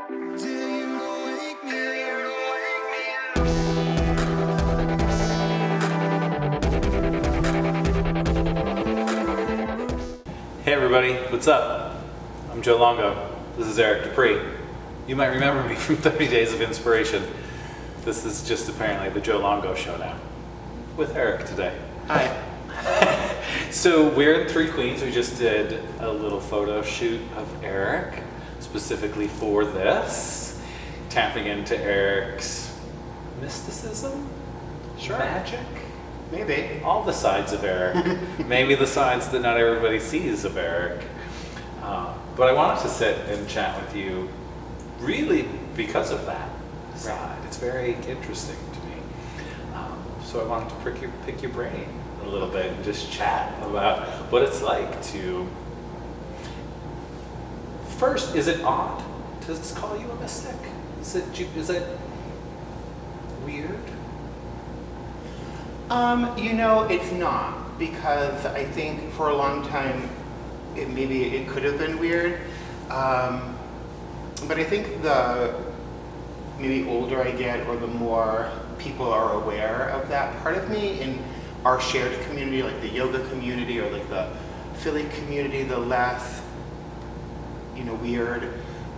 Hey everybody, what's up? I'm Joe Longo. This is Erick Dupree. You might remember me from 30 Days of Inspiration. This is just apparently the Joe Longo show now, with Erick today. Hi. So we're in Three Queens. We just did a little photo shoot of Erick, specifically for this, tapping into Erick's mysticism, Sure. magic, Maybe. all the sides of Erick, maybe the sides that not everybody sees of Erick. But I wanted to sit and chat with you really because of that side. It's very interesting to me. So I wanted to pick your brain a little bit and just chat about what it's like to... First, is it odd to call you a mystic? Is it weird? It's not, because I think for a long time it could have been weird. But I think the maybe older I get, or the more people are aware of that part of me in our shared community, like the yoga community or like the Philly community, the less weird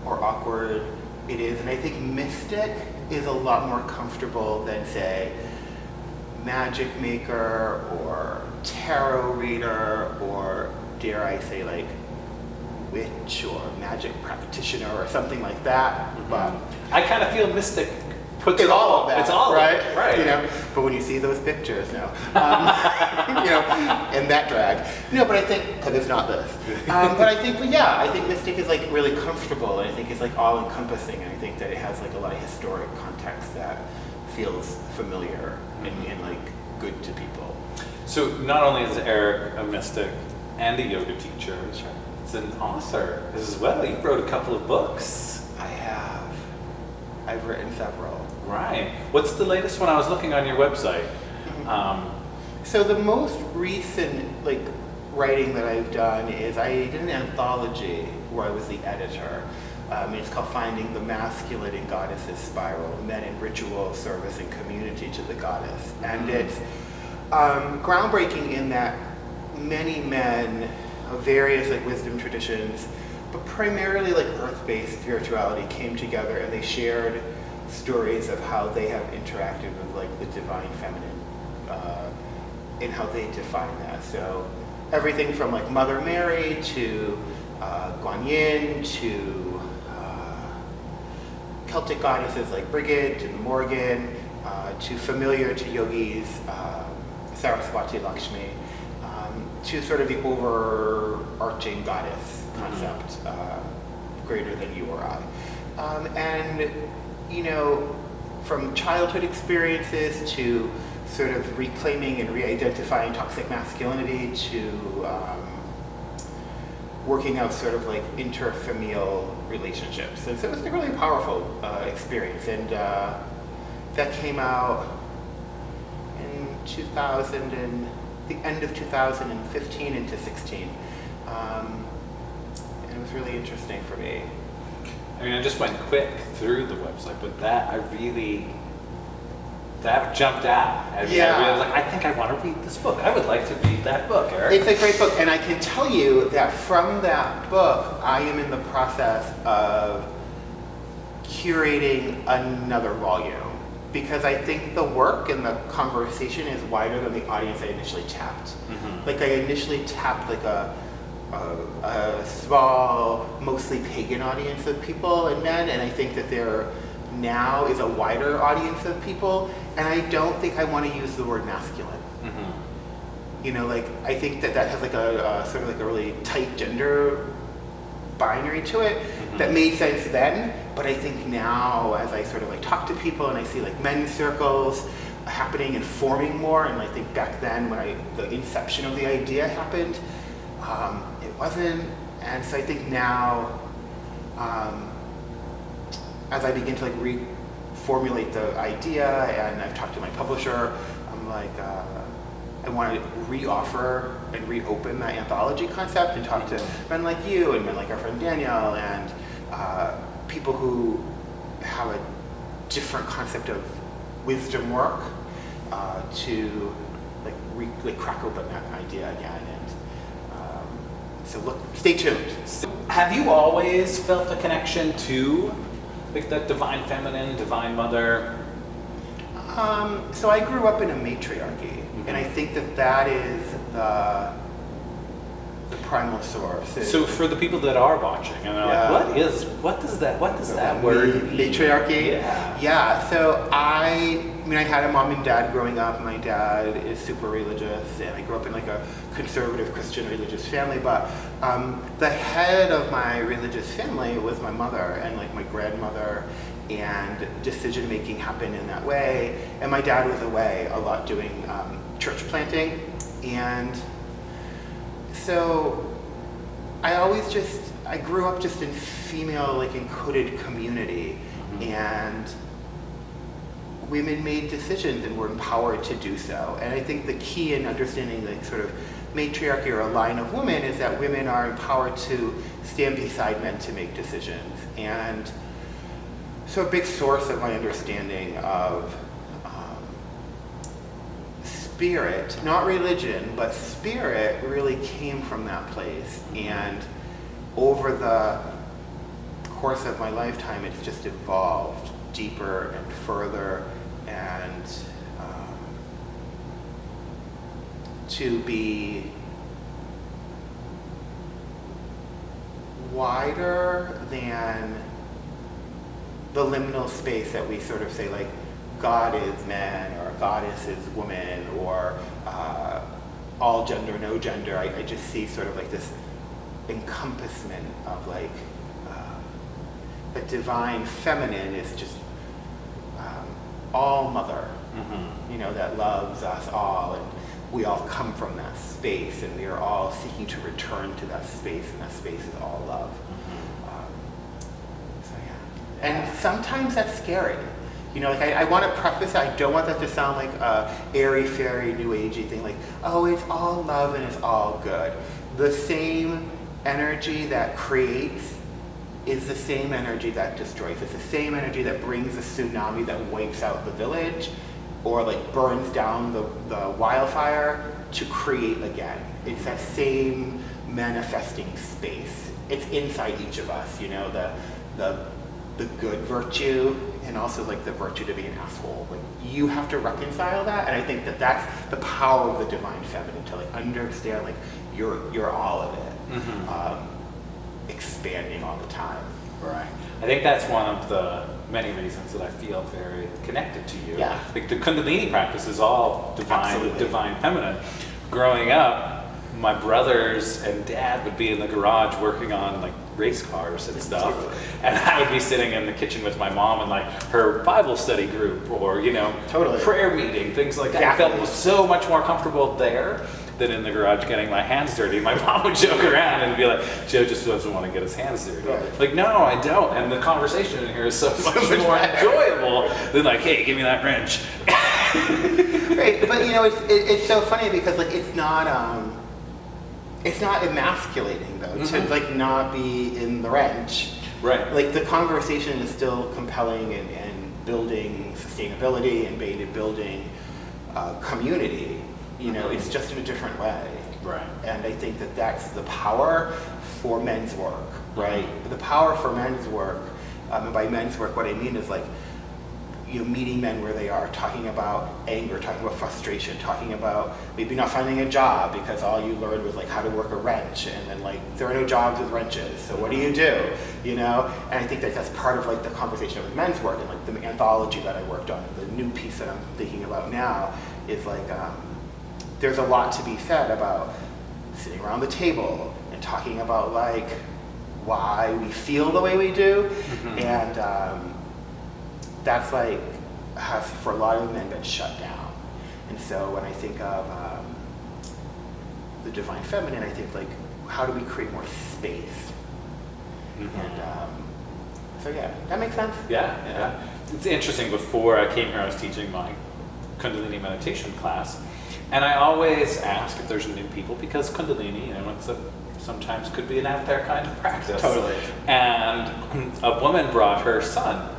or awkward it is. And I think mystic is a lot more comfortable than, say, magic maker or tarot reader, or dare I say, like, witch or magic practitioner or something like that. But I kind of feel mystic puts it's all of that. It's all right? of it, right. But when you see those pictures now, and that drag, but I think, because it's not this. But I think, I think mystic is like really comfortable, and I think it's like all encompassing, and I think that it has like a lot of historic context that feels familiar and like good to people. So not only is Erick a mystic and a yoga teacher, he's an author as well. You wrote a couple of books. I have. I've written several. Right. What's the latest one? I was looking on your website. So the most recent writing that I've done is I did an anthology where I was the editor. It's called Finding the Masculine in Goddess's Spiral, Men in Ritual, Service, and Community to the Goddess. And it's groundbreaking in that many men of various wisdom traditions, but primarily earth-based spirituality, came together and they shared stories of how they have interacted with the divine feminine and how they define that. So everything from Mother Mary to Guan Yin to Celtic goddesses like Brigid to Morgan, to familiar to yogis, Saraswati, Lakshmi, to sort of the overarching goddess concept, greater than you or I. And from childhood experiences to sort of reclaiming and re-identifying toxic masculinity to working out sort of interfamilial relationships. And so it was a really powerful experience. And that came out in the end of 2015 into 16. And it was really interesting for me. I mean, I just went quick through the website, but that jumped out. I really I think I want to read this book. I would like to read that book, Erick. It's a great book, and I can tell you that from that book, I am in the process of curating another volume, because I think the work and the conversation is wider than the audience I initially tapped. I initially tapped a small, mostly pagan audience of people and men, and I think that there now is a wider audience of people, and I don't think I want to use the word masculine. I think that has a sort of a really tight gender binary to it that made sense then, but I think now as I sort of talk to people and I see men's circles happening and forming more, and I think back then when the inception of the idea happened, it wasn't. And so I think now, as I begin to reformulate the idea, and I've talked to my publisher, I'm I want to re-offer and reopen that anthology concept and talk to men like you and men like our friend Danielle and people who have a different concept of wisdom work to like crack open that idea again. And so look, stay tuned. Have you always felt a connection to like that divine feminine, divine mother? So I grew up in a matriarchy, and I think that is the primal source. So for the people that are watching, and they're like, what does that word mean? Matriarchy? Yeah. Yeah, so I had a mom and dad growing up. My dad is super religious, and I grew up in like a conservative Christian religious family, but the head of my religious family was my mother and like my grandmother, and decision making happened in that way. And my dad was away a lot doing church planting, and so I grew up just in female, like encoded community, and women made decisions and were empowered to do so. And I think the key in understanding like sort of matriarchy or a line of women is that women are empowered to stand beside men to make decisions. And so a big source of my understanding of spirit, not religion, but spirit really came from that place. And over the course of my lifetime, it's just evolved deeper and further, and to be wider than the liminal space that we sort of say like God is man or goddess is woman or all gender, no gender. I just see sort of like this encompassment of like the divine feminine is just all mother, that loves us all, and we all come from that space, and we are all seeking to return to that space, and that space is all love. So yeah, and sometimes that's scary. I want to preface it, I don't want that to sound like a airy-fairy, new agey thing, like, oh, it's all love and it's all good. The same energy that creates is the same energy that destroys. It's the same energy that brings a tsunami that wipes out the village or like burns down the wildfire to create again. It's that same manifesting space. It's inside each of us, the good virtue and also like the virtue to be an asshole. Like you have to reconcile that, and I think that that's the power of the divine feminine, to like understand like you're all of it. Expanding all the time. Right. I think that's one of the many reasons that I feel very connected to you. Yeah. Like the Kundalini practice is all divine feminine. Growing up, my brothers and dad would be in the garage working on like race cars and stuff. Totally. And I would be sitting in the kitchen with my mom and like her Bible study group or, Totally. prayer meeting, things like that. Exactly. I felt so much more comfortable there than in the garage getting my hands dirty. My mom would joke around and be like, Joe just doesn't want to get his hands dirty. Right. Like, no, I don't. And the conversation in here is so much more enjoyable than like, hey, give me that wrench. Right, but it's so funny because like it's not emasculating though to like not be in the wrench. Right. Like the conversation is still compelling and building sustainability and building community. It's just in a different way. Right. And I think that that's the power for men's work, right? The power for men's work, and by men's work, what I mean is like, meeting men where they are, talking about anger, talking about frustration, talking about maybe not finding a job because all you learned was like how to work a wrench, and then like there are no jobs with wrenches, so what do? And I think that that's part of like the conversation with men's work, and like the anthology that I worked on, the new piece that I'm thinking about now is like, there's a lot to be said about sitting around the table and talking about like why we feel the way we do, and that's like has for a lot of men been shut down. And so when I think of the divine feminine, I think like how do we create more space? And so yeah, that makes sense. Yeah. It's interesting. Before I came here, I was teaching my Kundalini meditation class. And I always ask if there's new people because Kundalini, sometimes could be an out there kind of practice. Totally. And a woman brought her son.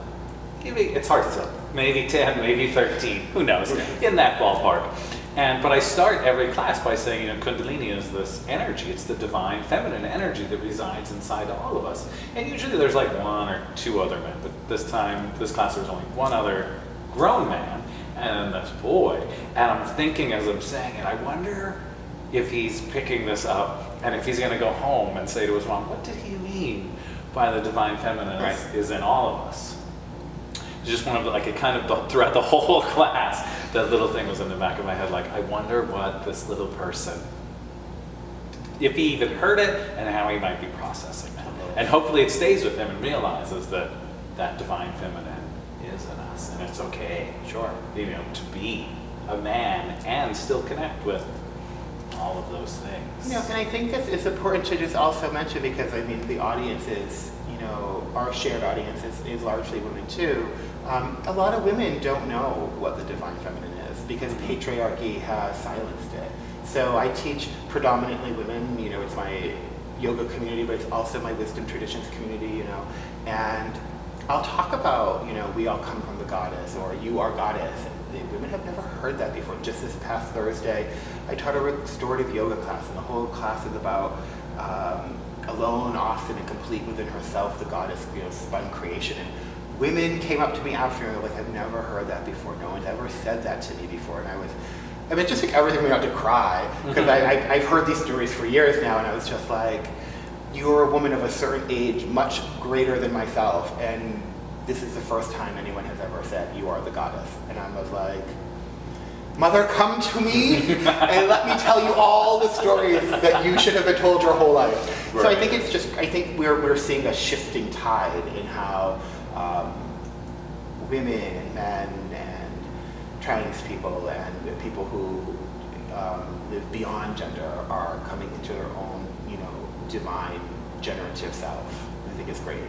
It's hard to tell. Maybe 10, maybe 13, who knows, in that ballpark. But I start every class by saying, Kundalini is this energy. It's the divine feminine energy that resides inside all of us. And usually there's like one or two other men, but this class there was only one other grown man and this boy. And I'm thinking as I'm saying it, I wonder if he's picking this up and if he's going to go home and say to his mom, what did he mean by the divine feminine is in all of us? Just one of the, it kind of throughout the whole class, that little thing was in the back of my head, I wonder what this little person, if he even heard it, and how he might be processing that. And hopefully it stays with him and realizes that that divine feminine is in us, and it's okay, to be a man and still connect with all of those things. And I think that it's important to just also mention, because the audience is, our shared audience is largely women too. A lot of women don't know what the divine feminine is because patriarchy has silenced it. So I teach predominantly women, it's my yoga community, but it's also my wisdom traditions community, and I'll talk about, we all come from the goddess, or you are goddess. And women have never heard that before. Just this past Thursday, I taught a restorative yoga class, and the whole class is about alone, awesome, and complete within herself, the goddess, spun creation. And women came up to me after, and they're like, I've never heard that before. No one's ever said that to me before. And it just everything made me want to cry, because I've heard these stories for years now, and I was just like, you're a woman of a certain age, much greater than myself, and this is the first time anyone has ever said, you are the goddess. And I was like, Mother, come to me and let me tell you all the stories that you should have been told your whole life. Right. So I think we're seeing a shifting tide in how women and men and trans people and people who live beyond gender are coming into their own, divine generative self. I think it's great.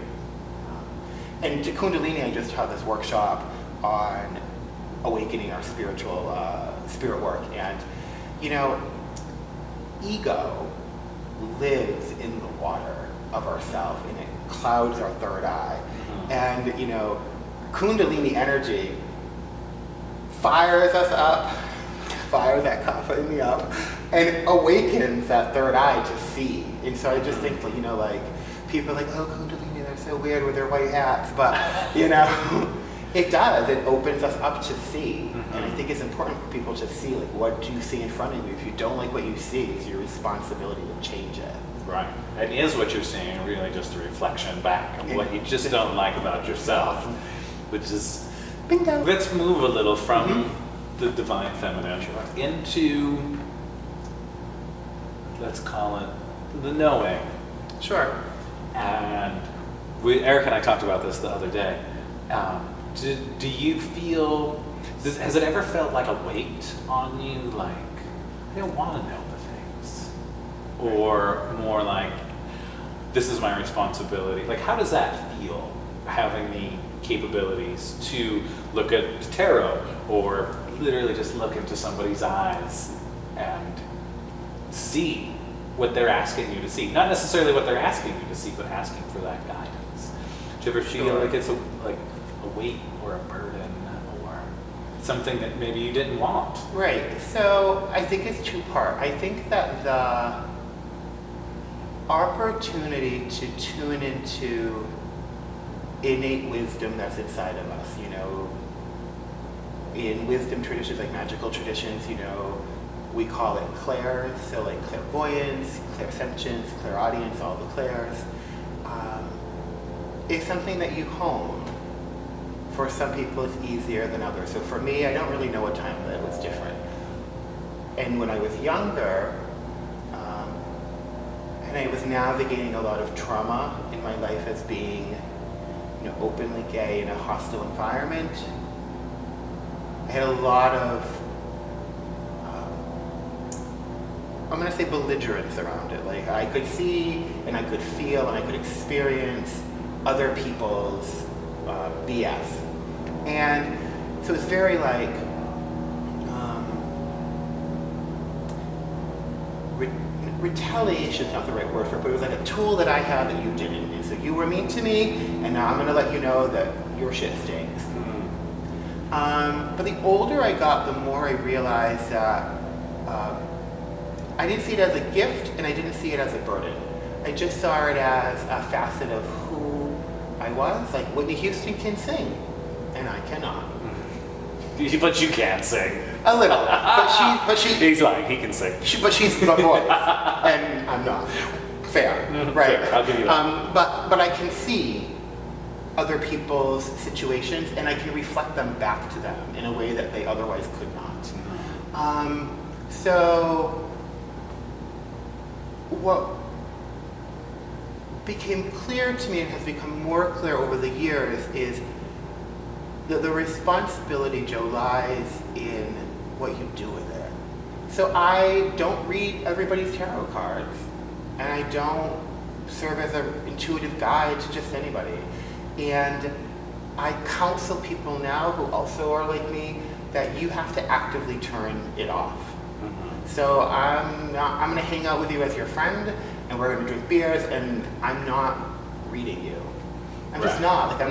And to Kundalini, I just taught this workshop on awakening our spirit work, and ego lives in the water of ourself, and it clouds our third eye. And Kundalini energy fires us up, fires that kapha in me up, and awakens that third eye to see. And so I just think, people are like, oh, Kundalini, they're so weird with their white hats, but it does. It opens us up to see. And I think it's important for people to see, what do you see in front of you? If you don't like what you see, it's your responsibility to change it. Right. And is what you're seeing really just a reflection back of what you just don't like about yourself? Which is, bingo. Let's move a little from the divine feminine into, let's call it, the knowing. Sure. And Eric and I talked about this the other day. Do you feel, has it ever felt like a weight on you, like, I don't want to know the things? Or more like, this is my responsibility? How does that feel, having the capabilities to look at tarot, or literally just look into somebody's eyes and see what they're asking you to see? Not necessarily what they're asking you to see, but asking for that guidance. Do you ever feel like it's a weight or a burden or something that maybe you didn't want? Right. So I think it's two-part. I think that the opportunity to tune into innate wisdom that's inside of us, in wisdom traditions, like magical traditions, we call it clairs, so clairvoyance, clairsentience, clairaudience, all the clairs, is something that you hone. For some people, it's easier than others. So for me, I don't really know what time that was different. And when I was younger, and I was navigating a lot of trauma in my life as being, openly gay in a hostile environment, I had a lot of, I'm going to say belligerence around it. I could see and I could feel and I could experience other people's BS. And so it's very retaliation's not the right word for it, but it was like a tool that I had that you didn't. And so you were mean to me, and now I'm going to let you know that your shit stinks. But the older I got, the more I realized that I didn't see it as a gift, and I didn't see it as a burden. I just saw it as a facet of who I was. Like Whitney Houston can sing, and I cannot. But you can sing. A little, but she. He's lying. He can sing. But she's the voice, and I'm not. Fair, right? Fair. I'll give you that. But I can see other people's situations, and I can reflect them back to them in a way that they otherwise could not. So what became clear to me and has become more clear over the years is that the responsibility, Joe, lies in what you do with it. So I don't read everybody's tarot cards, and I don't serve as an intuitive guide to just anybody. And I counsel people now who also are like me that you have to actively turn it off. So I'm gonna hang out with you as your friend, and we're gonna drink beers, and I'm not reading you. I'm just not. Like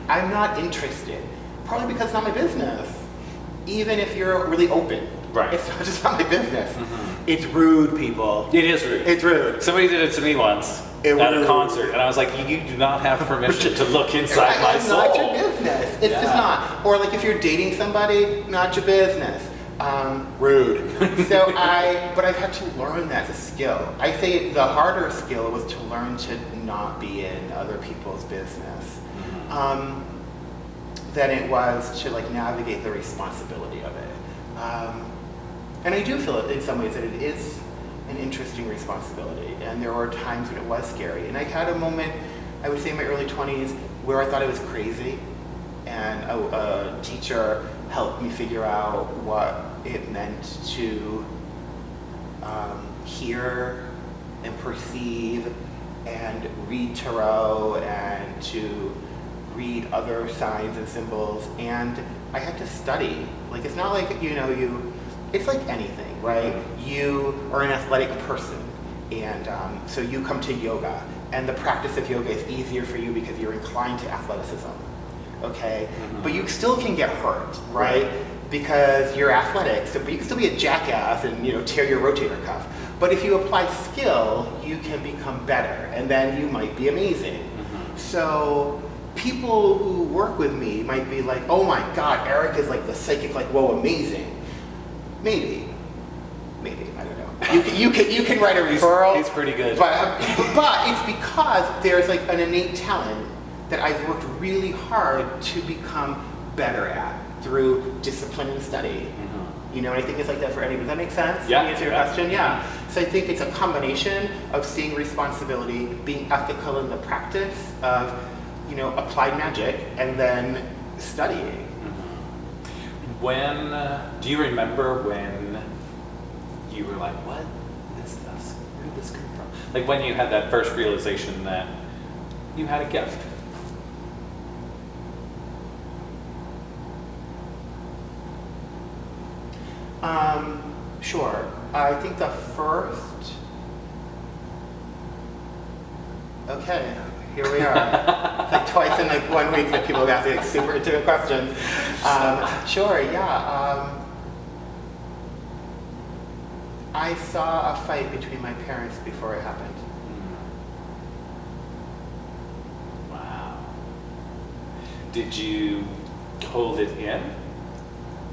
I'm not interested. Probably because it's not my business. Even if you're really open. Right. It's not just not my business. It's rude, people. It is rude. It's rude. Somebody did it to me once at a concert, and I was like, you do not have permission to look inside my soul. It's not your business. It's just not. Or like if you're dating somebody, not your business. Rude. But I've had to learn that as a skill. I say the harder skill was to learn to not be in other people's business. Than it was to like navigate the responsibility of it. And I do feel it in some ways that it is an interesting responsibility. And there were times when it was scary. And I had a moment, I would say in my early 20s, where I thought I was crazy. And a teacher helped me figure out what it meant to hear and perceive and read tarot and to read other signs and symbols, and I had to study. Like it's not like, it's like anything, right? You are an athletic person, and so you come to yoga, and the practice of yoga is easier for you because you're inclined to athleticism, okay? But you still can get hurt, right? Because you're athletic, but you can still be a jackass and tear your rotator cuff. But if you apply skill, you can become better, and then you might be amazing. So people who work with me might be like, oh my God, Erick is like the psychic, like, whoa, amazing. Maybe, I don't know. You can write a referral. He's pretty good. But it's because there's like an innate talent that I've worked really hard to become better at through discipline and study. And I think it's like that for anybody. Does that make sense? Yeah. To answer your question? Yeah. So I think it's a combination of seeing responsibility, being ethical in the practice of applied magic, and then studying. When, do you remember when you were like, what is this? Where did this come from? Like when you had that first realization that you had a gift? Sure. I think the first, okay. Here we are. Like twice in like 1 week that people have asked me like super intimate questions. Sure, yeah. I saw a fight between my parents before it happened. Wow. Did you hold it in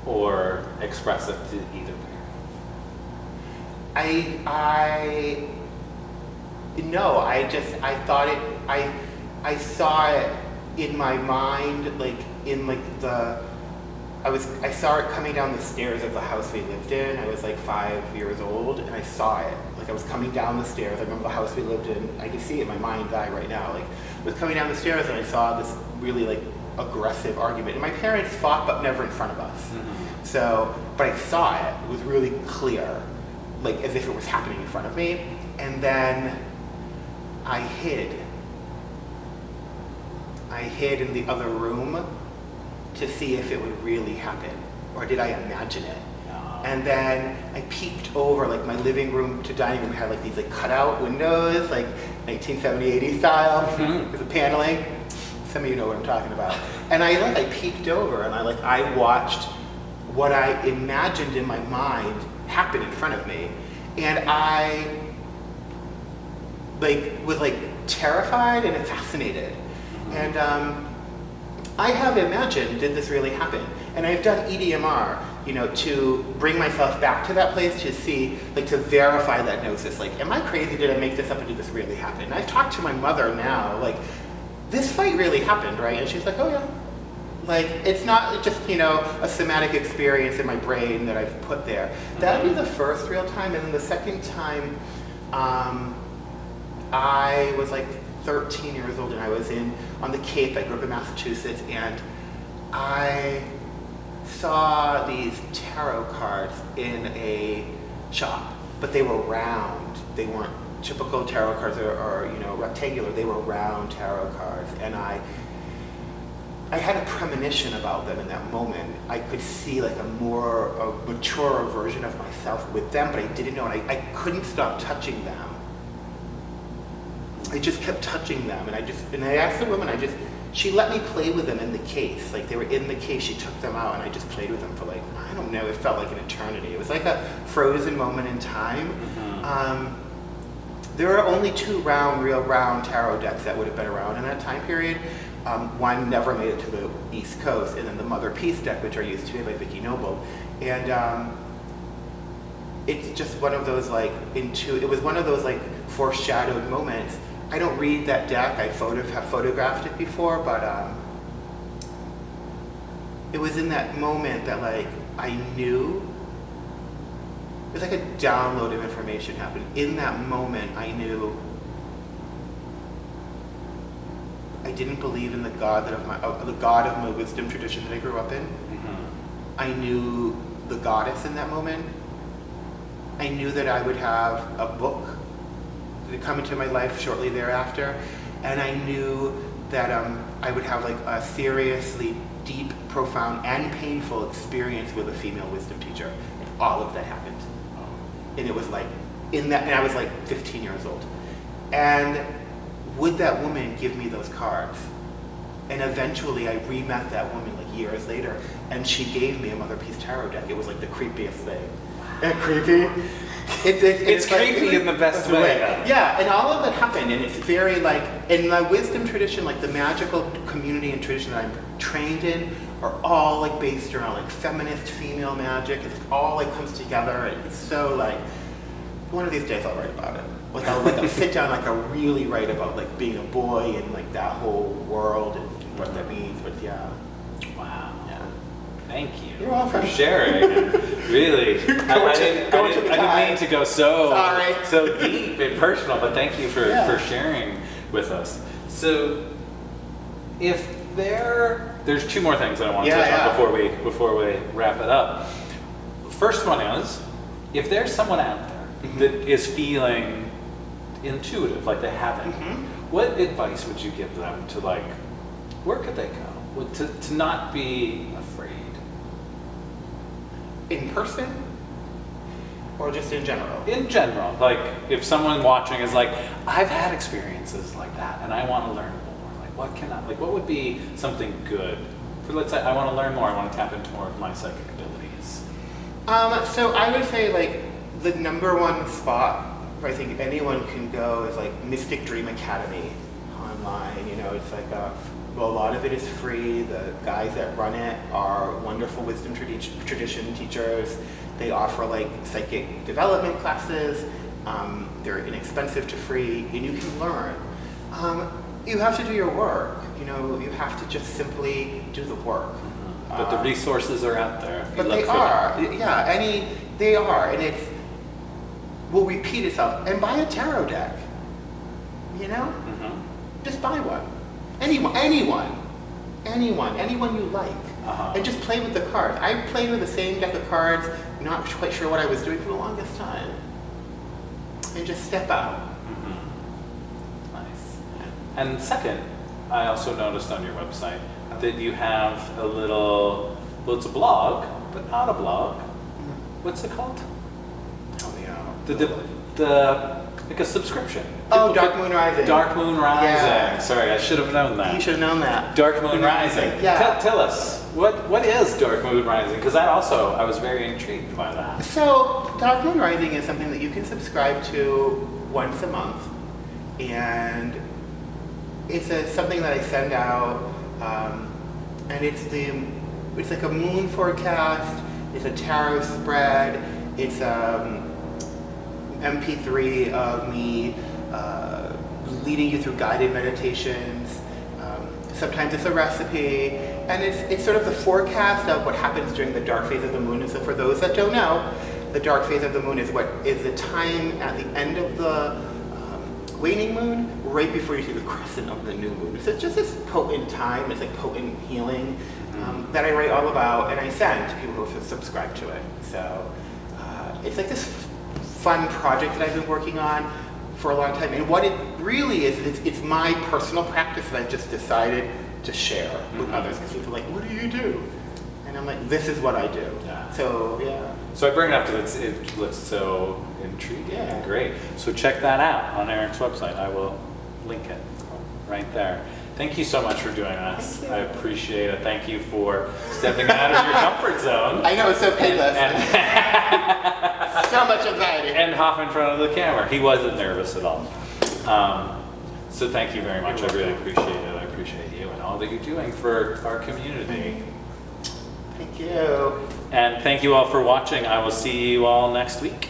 or express it to either parent? No, I thought it, I saw it in my mind, like in like I saw it coming down the stairs of the house we lived in. I was like 5 years old, and I saw it. Like I was coming down the stairs. I remember the house we lived in. I can see it in my mind's eye right now. Like I was coming down the stairs, and I saw this really like aggressive argument. And my parents fought, but never in front of us. So, but I saw it. It was really clear, like as if it was happening in front of me. And then I hid in the other room to see if it would really happen, or did I imagine it? And then I peeked over, like my living room to dining room had like these like cutout windows, like 1970, 80s style, with the paneling. Some of you know what I'm talking about. And I peeked over and I watched what I imagined in my mind happen in front of me. And I was terrified and fascinated. And I have imagined, did this really happen? And I've done EDMR, to bring myself back to that place to see, to verify that gnosis. Am I crazy? Did I make this up or did this really happen? And I've talked to my mother now, this fight really happened, right? And she's like, oh yeah. It's not just, a somatic experience in my brain that I've put there. That would be the first real time. And then the second time, I was 13 years old and I was on the Cape. I grew up in Massachusetts and I saw these tarot cards in a shop, but they were round. They weren't typical tarot cards or rectangular. They were round tarot cards. And I had a premonition about them in that moment. I could see a mature version of myself with them, but I didn't know, and I couldn't stop touching them. I just kept touching them, and I asked the woman, she let me play with them in the case. They were in the case, she took them out, and I just played with them for I don't know, it felt like an eternity. It was like a frozen moment in time. There are only 2 real round tarot decks that would have been around in that time period. One never made it to the East Coast, and then the Mother Peace deck, which are used today by Vicki Noble. And it's just one of those it was one of those foreshadowed moments. I don't read that deck. I have photographed it before, but it was in that moment that I knew. It was a download of information happened. In that moment, I knew I didn't believe in the God of my wisdom tradition that I grew up in. I knew the goddess in that moment. I knew that I would have a book that come into my life shortly thereafter, and I knew that I would have a seriously deep, profound, and painful experience with a female wisdom teacher. And all of that happened. And it was and I was 15 years old. And would that woman give me those cards? And eventually I re-met that woman years later, and she gave me a Mother Peace tarot deck. It was the creepiest thing. Isn't it creepy? It's creepy in the best way. Yeah, and all of that happened, and it's very in the wisdom tradition, the magical community and tradition that I'm trained in are all based around feminist female magic. It's all comes together, and it's so one of these days I'll write about it. I'll sit down, I'll really write about being a boy and that whole world and what that means. But yeah. Wow. Yeah. Thank you. You're welcome. For sharing. Really. I didn't mean to go so deep and personal, but thank you for sharing with us. So if there's 2 more things that I want to touch on before we wrap it up. First one is, if there's someone out there that is feeling intuitive, they haven't, what advice would you give them to where could they go? To not be afraid. In person? Or just in general? In general. If someone watching is I've had experiences like that and I want to learn more. What would be something good? Let's say I want to learn more, I want to tap into more of my psychic abilities. So I would say the number one spot where I think anyone can go is Mystic Dream Academy online. It's a lot of it is free. The guys that run it are wonderful wisdom tradition teachers. They offer psychic development classes. They're inexpensive to free, and you can learn. You have to do your work. You have to just simply do the work. But the resources are out there. But they are. Yeah, they are, and will repeat itself. And buy a tarot deck. Just buy one. Anyone you like. And just play with the cards. I played with the same deck of cards, not quite sure what I was doing for the longest time. And just step out. Nice. And second, I also noticed on your website that you have a little, it's a blog, but not a blog. what's it called? Help me out. The like a subscription. Oh, People Dark could- Moon Rising. Dark Moon Rising. Yeah. Sorry, I should have known that. You should have known that. Dark Moon Rising. Yeah. Tell us, what is Dark Moon Rising? Because I was very intrigued by that. So, Dark Moon Rising is something that you can subscribe to once a month. And it's something that I send out. And it's like a moon forecast. It's a tarot spread. It's MP3 of me leading you through guided meditations. Sometimes it's a recipe, and it's sort of the forecast of what happens during the dark phase of the moon. And so for those that don't know, the dark phase of the moon is the time at the end of the waning moon, right before you see the crescent of the new moon. So it's just this potent time, it's like potent healing that I write all about, and I send to people who subscribe to it. So it's like this fun project that I've been working on for a long time. And what it really is, it's my personal practice that I've just decided to share with others. Because people are like, what do you do? And I'm like, this is what I do. Yeah. So, yeah. So I bring it up because it looks so intriguing Yeah. and great. So check that out on Erick's website. I will link it right there. Thank you so much for joining us. Thank you. I appreciate it. Thank you for stepping out of your comfort zone. I know, it's so painless. And, So much anxiety. and hop in front of the camera. He wasn't nervous at all. So thank you very much. I really appreciate it. I appreciate you and all that you're doing for our community. Thank you. And thank you all for watching. I will see you all next week.